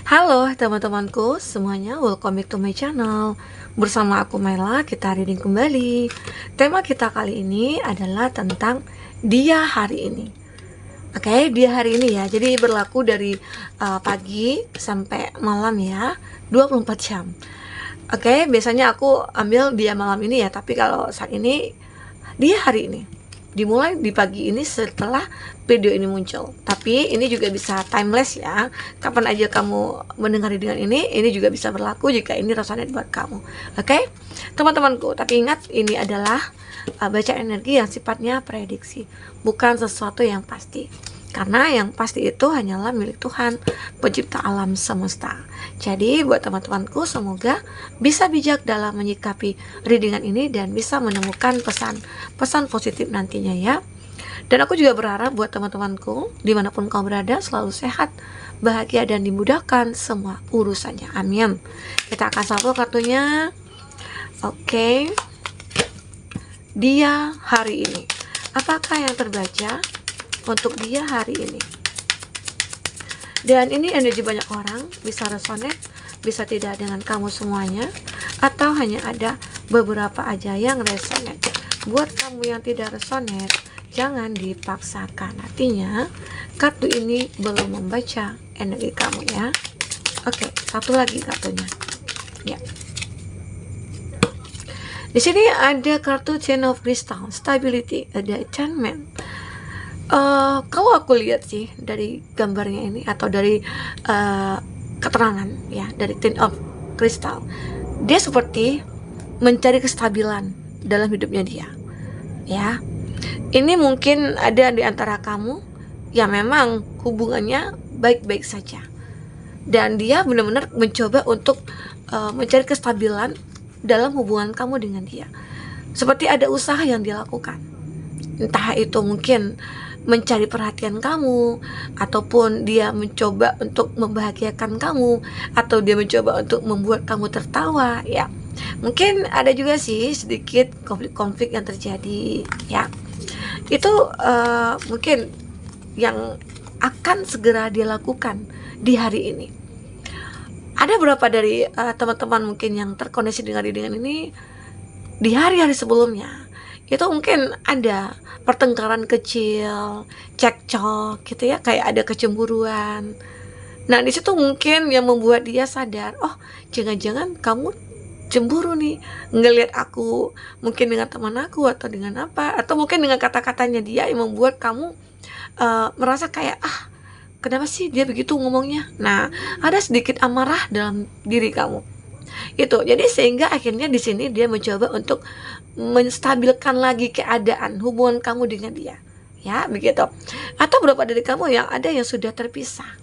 Halo teman-temanku semuanya, welcome back to my channel. Bersama aku Mela, kita reading kembali. Tema kita kali ini adalah tentang dia hari ini. Oke, dia hari ini ya. Jadi berlaku dari pagi sampai malam ya, 24 jam. Oke, biasanya aku ambil dia malam ini ya, tapi kalau saat ini dia hari ini. Dimulai di pagi ini setelah video ini muncul. Tapi ini juga bisa timeless ya. Kapan aja kamu mendengar dengan ini juga bisa berlaku jika ini resonate buat kamu. Oke, teman-temanku. Tapi ingat, ini adalah baca energi yang sifatnya prediksi, bukan sesuatu yang pasti. Karena yang pasti itu hanyalah milik Tuhan, pencipta alam semesta. Jadi buat teman-temanku, semoga bisa bijak dalam menyikapi readingan ini dan bisa menemukan pesan positif nantinya ya. Dan aku juga berharap buat teman-temanku, dimanapun kau berada, selalu sehat, bahagia, dan dimudahkan semua urusannya. Amin. Kita akan satu kartunya. Oke. Dia hari ini. Apakah yang terbaca untuk dia hari ini? Dan ini energi banyak orang, bisa resonate, bisa tidak dengan kamu semuanya, atau hanya ada beberapa aja yang resonate. Buat kamu yang tidak resonate, jangan dipaksakan. Artinya kartu ini belum membaca energi kamu ya. Oke, satu lagi kartunya ya. Di sini ada kartu Ten of Crystal, Stability, ada Enchantment. Kalau aku lihat sih dari gambarnya ini atau dari keterangan ya dari Ten of Crystal, dia seperti mencari kestabilan dalam hidupnya dia ya. Ini mungkin ada di antara kamu yang memang hubungannya baik-baik saja, dan dia benar-benar mencoba untuk mencari kestabilan dalam hubungan kamu dengan dia. Seperti ada usaha yang dia lakukan, entah itu mungkin mencari perhatian kamu, ataupun dia mencoba untuk membahagiakan kamu, atau dia mencoba untuk membuat kamu tertawa ya. Mungkin ada juga sih sedikit konflik-konflik yang terjadi ya. Itu mungkin yang akan segera dia lakukan di hari ini. Ada beberapa dari teman-teman mungkin yang terkoneksi dengan ini di hari-hari sebelumnya, itu mungkin ada pertengkaran kecil, cekcok gitu ya, kayak ada kecemburuan. Nah, di situ mungkin yang membuat dia sadar, oh, jangan-jangan kamu cemburu nih ngelihat aku mungkin dengan teman aku atau dengan apa, atau mungkin dengan kata-katanya dia yang membuat kamu merasa kayak, kenapa sih dia begitu ngomongnya. Nah, ada sedikit amarah dalam diri kamu itu. Jadi sehingga akhirnya di sini dia mencoba untuk menstabilkan lagi keadaan hubungan kamu dengan dia ya, begitu. Atau beberapa dari kamu yang ada yang sudah terpisah,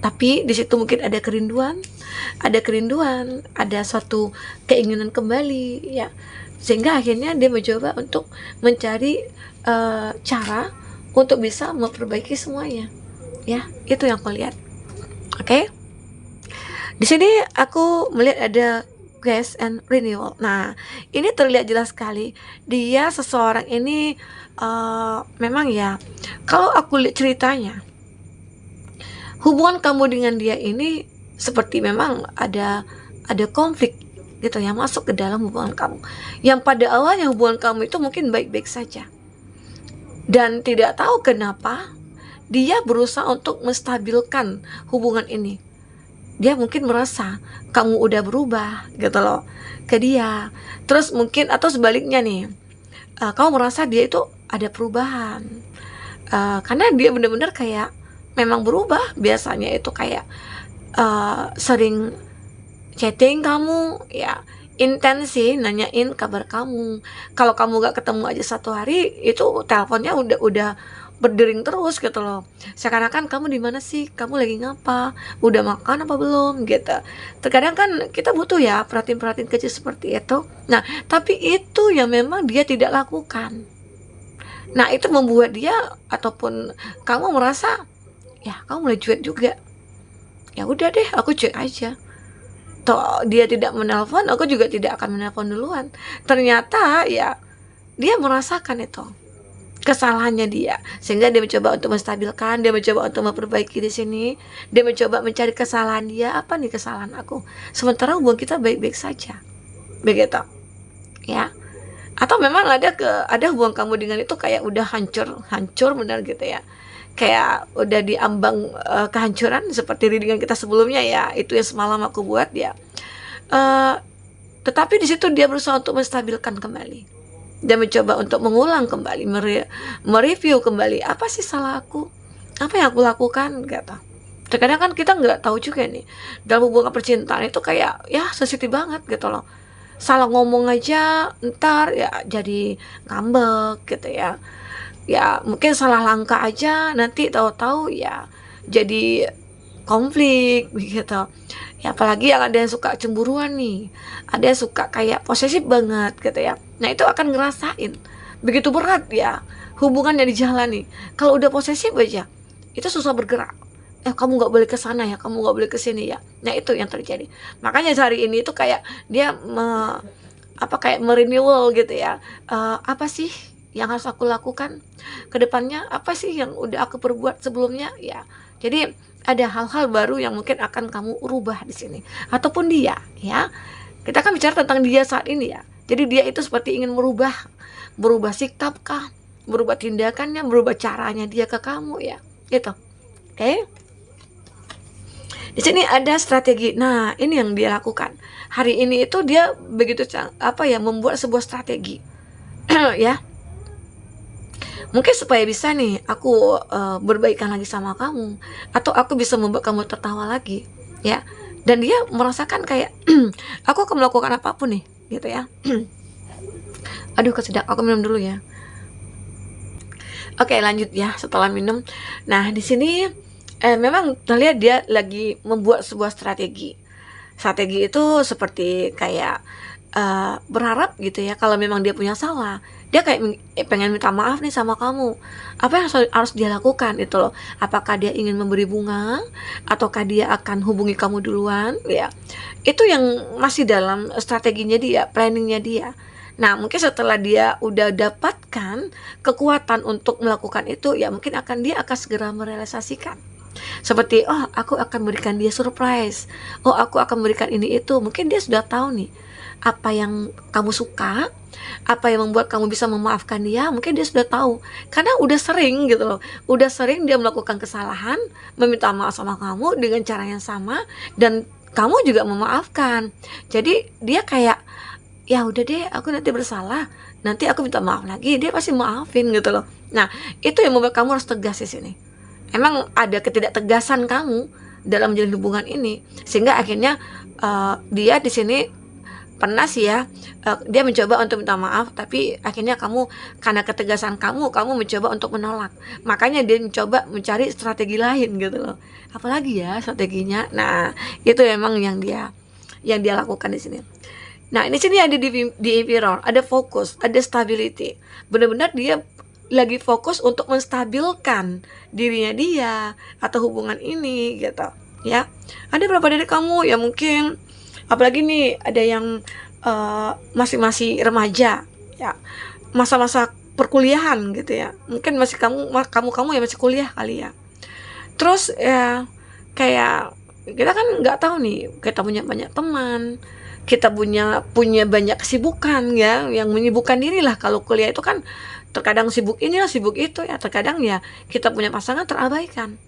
tapi di situ mungkin ada kerinduan, ada suatu keinginan kembali ya, sehingga akhirnya dia mencoba untuk mencari cara untuk bisa memperbaiki semuanya ya. Itu yang aku lihat. Oke. Di sini aku melihat ada Grace and Renewal. Nah, ini terlihat jelas sekali dia seseorang ini memang ya, kalau aku lihat ceritanya, hubungan kamu dengan dia ini seperti memang ada konflik gitu ya, masuk ke dalam hubungan kamu. Yang pada awalnya hubungan kamu itu mungkin baik-baik saja, dan tidak tahu kenapa dia berusaha untuk menstabilkan hubungan ini. Dia mungkin merasa kamu udah berubah gitu loh ke dia. Terus mungkin, atau sebaliknya nih, kamu merasa dia itu ada perubahan, karena dia benar-benar kayak memang berubah. Biasanya itu kayak sering chatting kamu ya, intens sih, nanyain kabar kamu. Kalau kamu gak ketemu aja satu hari, itu teleponnya udah berdering terus gitu loh. Seakan-akan kamu di mana sih? Kamu lagi ngapa? Udah makan apa belum? Gitu. Terkadang kan kita butuh ya perhatian-perhatian kecil seperti itu. Nah, tapi itu yang memang dia tidak lakukan. Nah, itu membuat dia ataupun kamu merasa, ya kamu mulai cuek juga. Ya udah deh, aku cuek aja. Toh dia tidak menelpon, aku juga tidak akan menelpon duluan. Ternyata ya dia merasakan itu. kesalahannya dia, sehingga dia mencoba untuk menstabilkan, dia mencoba untuk memperbaiki di sini, dia mencoba mencari kesalahan dia, apa nih kesalahan aku, sementara hubungan kita baik-baik saja, begitu ya. Atau memang ada hubungan kamu dengan itu kayak udah hancur benar gitu ya, kayak udah diambang kehancuran seperti readingan kita sebelumnya ya, itu yang semalam aku buat ya. Uh, tetapi di situ dia berusaha untuk menstabilkan kembali. Dia mencoba untuk mengulang kembali, mereview kembali, apa sih salah aku, apa yang aku lakukan, gitu. Terkadang kan kita nggak tahu juga nih, dalam hubungan percintaan itu kayak ya sensitif banget gitu loh. Salah ngomong aja ntar ya jadi ngambek gitu ya. Ya mungkin salah langkah aja nanti tahu-tahu ya jadi konflik gitu ya. Apalagi yang ada yang suka cemburuan nih, ada yang suka kayak posesif banget gitu ya. Nah itu akan ngerasain begitu berat ya hubungan yang dijalani. Kalau udah posesif aja itu susah bergerak. Kamu nggak boleh ke sana ya, kamu nggak boleh ke sini ya. Nah itu yang terjadi. Makanya hari ini itu kayak dia kayak merenewal gitu ya. Apa sih yang harus aku lakukan ke depannya, apa sih yang udah aku perbuat sebelumnya ya. Jadi ada hal-hal baru yang mungkin akan kamu rubah di sini, ataupun dia ya. Kita kan bicara tentang dia saat ini ya. Jadi dia itu seperti ingin berubah sikap kah, berubah tindakannya, berubah caranya dia ke kamu ya. Gitu. Oke. Di sini ada strategi. Nah, ini yang dia lakukan. Hari ini itu dia begitu membuat sebuah strategi. Ya. Mungkin supaya bisa nih aku berbaikan lagi sama kamu, atau aku bisa membuat kamu tertawa lagi, ya. Dan dia merasakan kayak aku akan melakukan apapun nih, gitu ya. Aduh kesedak, aku minum dulu ya. Oke, lanjut ya setelah minum. Nah, di sini memang terlihat dia lagi membuat sebuah strategi. Strategi itu seperti kayak berharap gitu ya, kalau memang dia punya salah, dia kayak pengen minta maaf nih sama kamu. Apa yang harus dia lakukan itu loh? Apakah dia ingin memberi bunga, ataukah dia akan hubungi kamu duluan ya? Itu yang masih dalam strateginya dia, planningnya dia. Nah mungkin setelah dia udah dapatkan kekuatan untuk melakukan itu ya, mungkin dia akan segera merealisasikan. Seperti aku akan berikan dia surprise, aku akan berikan ini itu. Mungkin dia sudah tahu nih apa yang kamu suka, apa yang membuat kamu bisa memaafkan dia. Mungkin dia sudah tahu karena udah sering gitu loh, udah sering dia melakukan kesalahan, meminta maaf sama kamu dengan cara yang sama, dan kamu juga memaafkan. Jadi dia kayak ya udah deh, aku nanti bersalah, nanti aku minta maaf lagi, dia pasti maafin gitu loh. Nah itu yang membuat kamu harus tegas di sini. Emang ada ketidaktegasan kamu dalam menjalin hubungan ini, sehingga akhirnya dia di sini pernah sih ya, dia mencoba untuk minta maaf, tapi akhirnya kamu karena ketegasan kamu mencoba untuk menolak. Makanya dia mencoba mencari strategi lain gitu loh. Apalagi ya strateginya. Nah itu memang yang dia lakukan di sini. Nah di sini ada di Emperor, ada fokus, ada stability. Benar-benar dia lagi fokus untuk menstabilkan dirinya dia atau hubungan ini gitu ya. Ada beberapa dari kamu ya mungkin, apalagi nih ada yang masih remaja ya, masa-masa perkuliahan gitu ya. Mungkin masih kamu yang masih kuliah kali ya. Terus ya kayak kita kan nggak tahu nih, kita punya banyak teman, kita punya banyak kesibukan ya, yang menyibukkan diri lah. Kalau kuliah itu kan terkadang sibuk inilah sibuk itu ya, terkadang ya kita punya pasangan terabaikan.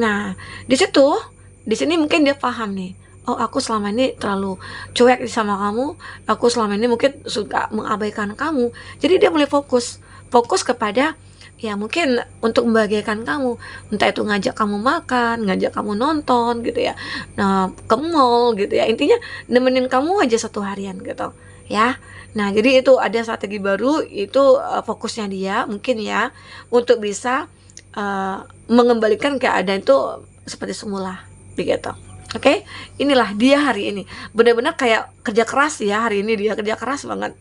Nah di sini mungkin dia paham nih, aku selama ini terlalu cuek sama kamu, aku selama ini mungkin suka mengabaikan kamu. Jadi dia mulai fokus kepada ya mungkin untuk membahagiakan kamu, entah itu ngajak kamu makan, ngajak kamu nonton gitu ya, nah ke mall gitu ya, intinya nemenin kamu aja satu harian gitu ya. Nah jadi itu ada strategi baru, itu fokusnya dia mungkin ya, untuk bisa mengembalikan keadaan itu seperti semula begitu. Oke, inilah dia hari ini, benar-benar kayak kerja keras ya. Hari ini dia kerja keras banget.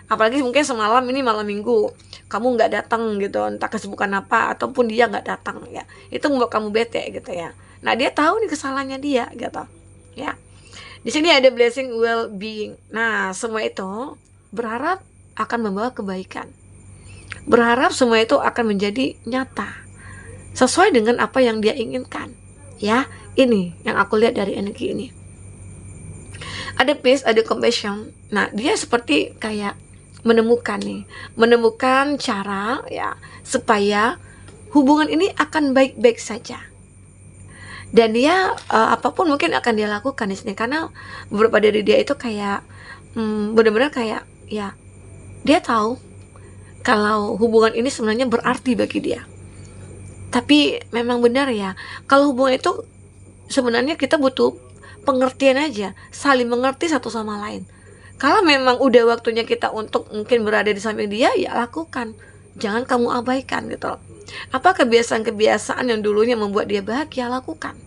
Apalagi mungkin semalam ini malam minggu kamu nggak datang gitu, entah kesibukan apa, ataupun dia nggak datang ya, itu membuat kamu bete gitu ya. Nah dia tahu nih kesalahannya dia gitu ya. Di sini ada blessing well-being. Nah semua itu berharap akan membawa kebaikan. berharap semua itu akan menjadi nyata sesuai dengan apa yang dia inginkan. Ya, ini yang aku lihat dari energi ini. Ada peace, ada compassion. Nah, dia seperti kayak menemukan cara ya supaya hubungan ini akan baik-baik saja. Dan dia apapun mungkin akan dia lakukan di sini, karena beberapa dari dia itu kayak benar-benar kayak ya, dia tahu kalau hubungan ini sebenarnya berarti bagi dia. Tapi memang benar ya, kalau hubungan itu sebenarnya kita butuh pengertian aja, saling mengerti satu sama lain. Kalau memang udah waktunya kita untuk mungkin berada di samping dia, ya lakukan, jangan kamu abaikan gitu loh. Apa kebiasaan-kebiasaan yang dulunya membuat dia bahagia, lakukan.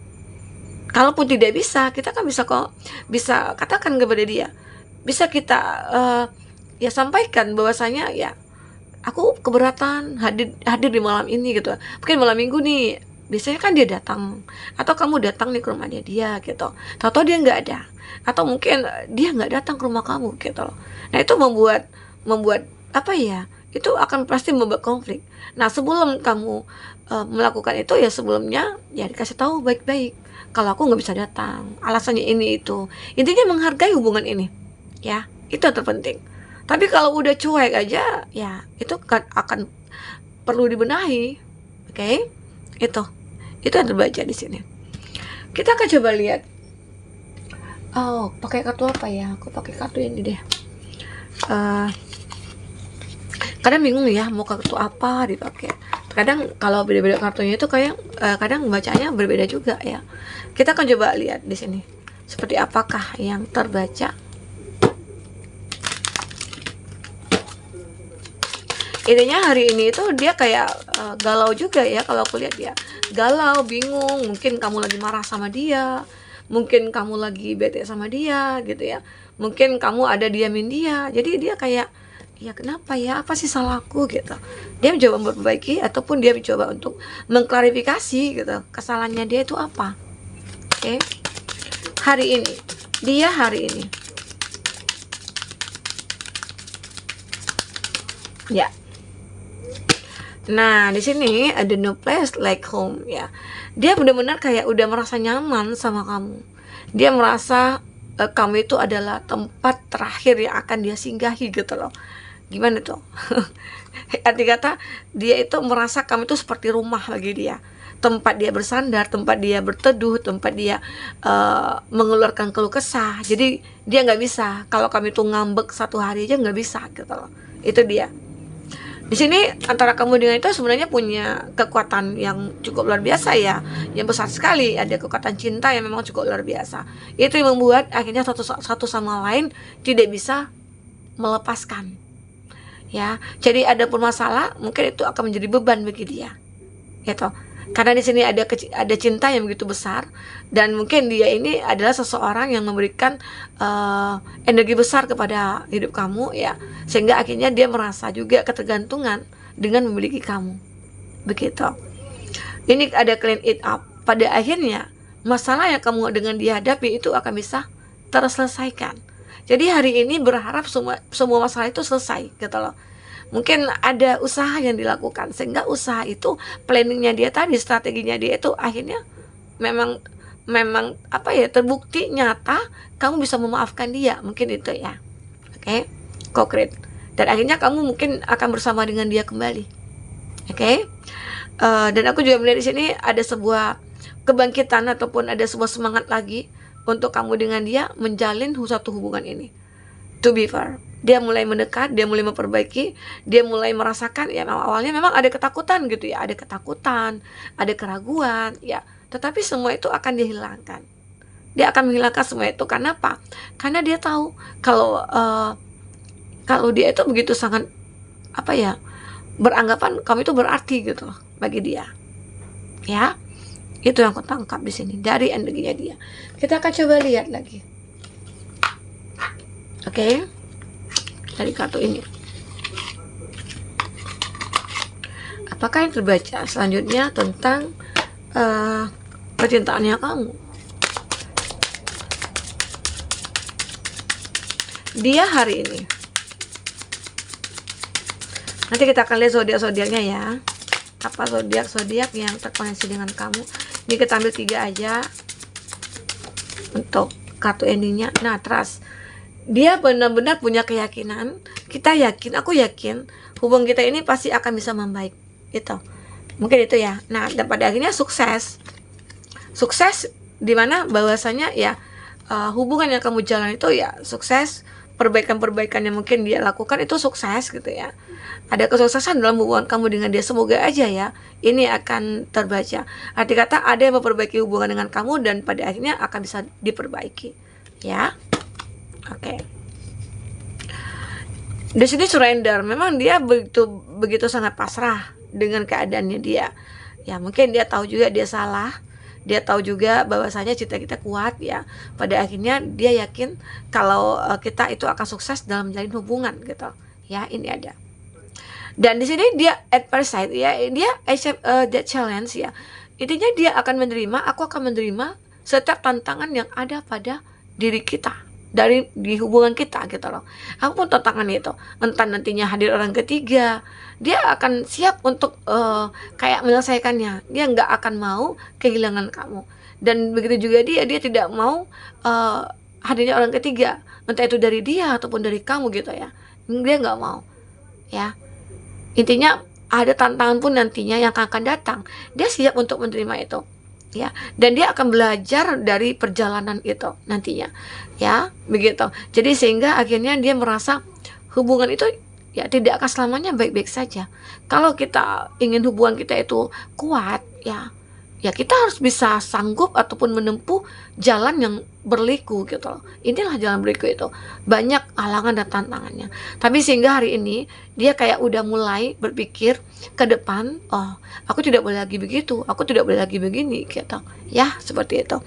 Kalaupun tidak bisa, kita kan bisa katakan kepada dia, bisa kita ya sampaikan bahwasanya ya, aku keberatan hadir di malam ini gitu. Mungkin malam minggu nih, biasanya kan dia datang, atau kamu datang nih ke rumah dia gitu. Tahu-tahu dia nggak ada, atau mungkin dia nggak datang ke rumah kamu gitu loh. Nah, itu membuat apa ya? Itu akan pasti membuat konflik. Nah, sebelum kamu melakukan itu ya, sebelumnya ya dikasih tahu baik-baik, kalau aku nggak bisa datang, alasannya ini itu. Intinya menghargai hubungan ini, ya itu yang terpenting. Tapi kalau udah cuek aja, ya itu akan perlu dibenahi. Oke? Itu yang terbaca di sini. Kita akan coba lihat. Oh, pakai kartu apa ya? Aku pakai kartu ini deh. Kadang bingung ya mau kartu apa dipakai. Kadang kalau beda-beda kartunya itu kayak kadang bacanya berbeda juga ya. Kita akan coba lihat di sini seperti apakah yang terbaca. Intinya hari ini itu dia kayak galau juga ya, kalau aku lihat dia galau, bingung, mungkin kamu lagi marah sama dia, mungkin kamu lagi bete sama dia gitu ya, mungkin kamu ada diamin dia, jadi dia kayak ya kenapa ya, apa sih salahku gitu. Dia mencoba memperbaiki ataupun dia mencoba untuk mengklarifikasi gitu kesalahannya dia itu apa. Oke. Hari ini ya. Nah, di sini ada no place like home ya. Dia benar-benar kayak udah merasa nyaman sama kamu. Dia merasa kamu itu adalah tempat terakhir yang akan dia singgahi gitu loh. Gimana tuh? Arti kata, dia itu merasa kamu itu seperti rumah bagi dia. Tempat dia bersandar, tempat dia berteduh, tempat dia mengeluarkan keluh kesah. Jadi dia nggak bisa, kalau kamu itu ngambek satu hari aja nggak bisa gitu loh. Itu dia. Di sini antara kamu dengan itu sebenarnya punya kekuatan yang cukup luar biasa ya, yang besar sekali. Ada kekuatan cinta yang memang cukup luar biasa. Itu yang membuat akhirnya satu sama lain tidak bisa melepaskan. Ya, jadi ada pun masalah, mungkin itu akan menjadi beban bagi dia. Gitu. Karena di sini ada cinta yang begitu besar, dan mungkin dia ini adalah seseorang yang memberikan energi besar kepada hidup kamu ya, sehingga akhirnya dia merasa juga ketergantungan dengan memiliki kamu. Begitu. Ini ada clean it up. Pada akhirnya masalah yang kamu dengan dia hadapi itu akan bisa terselesaikan. Jadi hari ini berharap semua masalah itu selesai gitu loh. Mungkin ada usaha yang dilakukan sehingga usaha itu, planningnya dia tadi, strateginya dia itu akhirnya memang apa ya, terbukti nyata kamu bisa memaafkan dia, mungkin itu ya. Oke, concrete. Dan akhirnya kamu mungkin akan bersama dengan dia kembali. Oke. Dan aku juga melihat di sini ada sebuah kebangkitan ataupun ada sebuah semangat lagi untuk kamu dengan dia menjalin satu hubungan ini. To be fair, dia mulai mendekat, dia mulai memperbaiki, dia mulai merasakan ya, awalnya memang ada ketakutan gitu ya, ada ketakutan, ada keraguan ya, tetapi semua itu akan dihilangkan. Dia akan menghilangkan semua itu. Karena apa? Karena dia tahu kalau dia itu begitu sangat apa ya, beranggapan kamu itu berarti gitu loh bagi dia. Ya, itu yang aku tangkap di sini dari energinya dia. Kita akan coba lihat lagi. Oke. Dari kartu ini, apakah yang terbaca selanjutnya tentang percintaannya kamu? Dia hari ini Nanti kita akan lihat zodiak-zodiaknya ya. Apa zodiak yang terkoneksi dengan kamu. Ini kita ambil 3 aja untuk kartu endingnya. Nah, trust. Dia benar-benar punya keyakinan. Kita yakin, aku yakin hubungan kita ini pasti akan bisa membaik. Itu. Mungkin itu ya. Nah, dan pada akhirnya sukses. Sukses dimana bahwasanya ya hubungan yang kamu jalan itu ya sukses. Perbaikan-perbaikan yang mungkin dia lakukan itu sukses gitu ya. Ada kesuksesan dalam hubungan kamu dengan dia. Semoga aja ya ini akan terbaca. Arti kata ada yang memperbaiki hubungan dengan kamu dan pada akhirnya akan bisa diperbaiki ya. Oke. Di sini surrender. Memang dia begitu sangat pasrah dengan keadaannya dia. Ya mungkin dia tahu juga dia salah. Dia tahu juga bahwasanya cinta kita kuat ya. Pada akhirnya dia yakin kalau kita itu akan sukses dalam menjalin hubungan gitu. Ya, ini ada. Dan di sini dia at first sight ya, dia accept that challenge ya. Intinya dia akan menerima, aku akan menerima setiap tantangan yang ada pada diri kita. Di hubungan kita gitu loh. Apapun tantangan itu, entah nantinya hadir orang ketiga, dia akan siap untuk kayak menyelesaikannya. Dia nggak akan mau kehilangan kamu. Dan begitu juga dia tidak mau hadirnya orang ketiga, entah itu dari dia ataupun dari kamu gitu ya. Dia nggak mau ya. Intinya ada tantangan pun nantinya yang akan datang, dia siap untuk menerima itu. Ya, dan dia akan belajar dari perjalanan itu nantinya ya, begitu. Jadi sehingga akhirnya dia merasa hubungan itu ya tidak akan selamanya baik-baik saja. Kalau kita ingin hubungan kita itu kuat ya kita harus bisa sanggup ataupun menempuh jalan yang berliku gitu loh. Inilah jalan berliku itu, banyak halangan dan tantangannya. Tapi sehingga hari ini dia kayak udah mulai berpikir ke depan, oh aku tidak boleh lagi begitu, aku tidak boleh lagi begini gitu ya, seperti itu.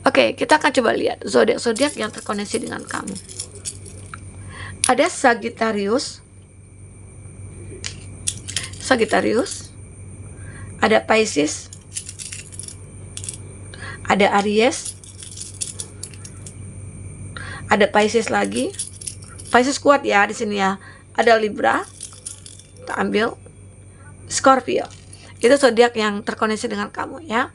Oke, kita akan coba lihat zodiak-zodiak yang terkoneksi dengan kamu. Ada Sagittarius, ada Pisces, ada Aries, ada Pisces lagi. Pisces kuat ya di sini ya. Ada Libra, kita ambil Scorpio. Itu zodiak yang terkoneksi dengan kamu ya.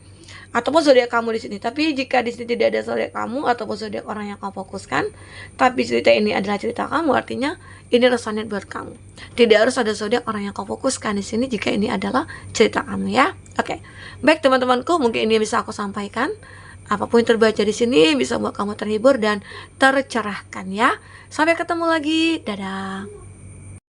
Ataupun zodiak kamu di sini. Tapi jika di sini tidak ada zodiak kamu ataupun zodiak orang yang kamu fokuskan, tapi cerita ini adalah cerita kamu, artinya ini resonate buat kamu. Tidak harus ada zodiak orang yang kamu fokuskan di sini jika ini adalah cerita kamu ya. Oke. Baik teman-temanku, mungkin ini bisa aku sampaikan. Apapun yang terbaca di sini bisa buat kamu terhibur dan tercerahkan ya. Sampai ketemu lagi. Dadah.